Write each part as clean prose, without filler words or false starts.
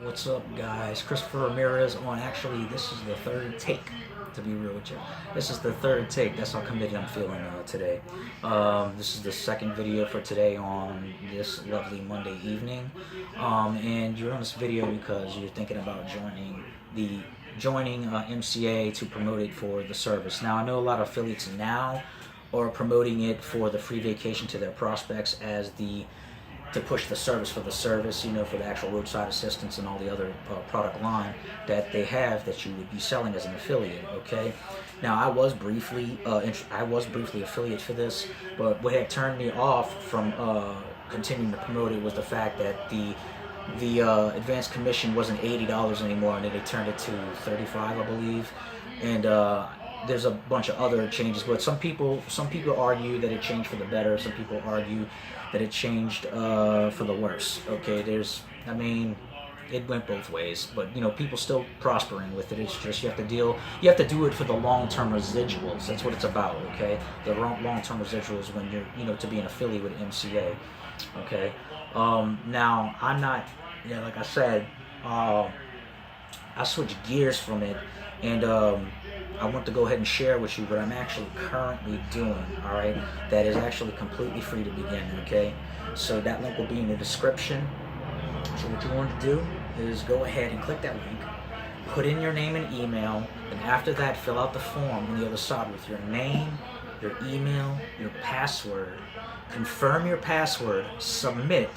What's up, guys? Christopher Ramirez on. Actually, this is the third take, to be real with you. This is the third take. That's how committed I'm feeling today. This is the second video for today on this lovely Monday evening. And you're on this video because you're thinking about joining MCA to promote it for the service. Now, I know a lot of affiliates now are promoting it for the free vacation to their prospects as to push the service for the service, for the actual roadside assistance and all the other product line that they have that you would be selling as an affiliate. Okay. Now, I was briefly affiliate for this, but what had turned me off from continuing to promote it was the fact that the advanced commission wasn't $80 anymore, and then they turned it to $35, I believe, and there's a bunch of other changes, but some people argue that it changed for the better. Some people argue that it changed for the worse. Okay, it went both ways, but people still prospering with it. It's just you have to do it for the long-term residuals. That's what it's about. Okay, the long-term residuals when you're to be an affiliate with MCA. Okay, now I'm not. Like I said, I switched gears from it, and I want to go ahead and share with you what I'm actually currently doing, all right? That is actually completely free to begin, okay? So that link will be in the description. So what you want to do is go ahead and click that link, put in your name and email, and after that, fill out the form on the other side with your name, your email, your password. Confirm your password, submit,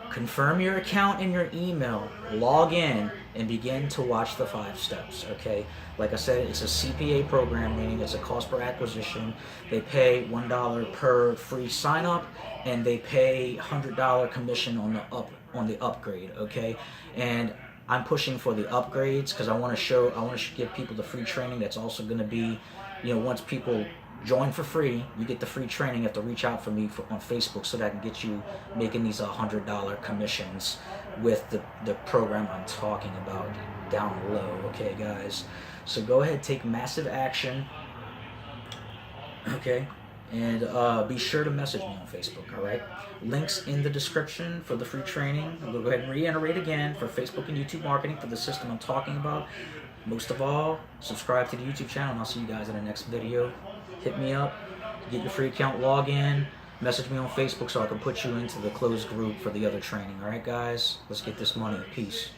confirm your account and your email, log in, and begin to watch the 5 steps, okay? Like I said, it's a CPA program, meaning it's a cost per acquisition. They pay $1 per free sign up, and they pay $100 commission on the upgrade, okay? And I'm pushing for the upgrades because I want to give people the free training. That's also going to be, once people join for free, you get the free training. You have to reach out for me on Facebook so that I can get you making these $100 commissions with the program I'm talking about down below. Okay, guys? So go ahead, take massive action. Okay? And be sure to message me on Facebook, all right? Links in the description for the free training. I'm going to go ahead and reiterate again for Facebook and YouTube marketing for the system I'm talking about. Most of all, subscribe to the YouTube channel, and I'll see you guys in the next video. Hit me up, get your free account, log in, message me on Facebook so I can put you into the closed group for the other training. All right, guys? Let's get this money. Peace.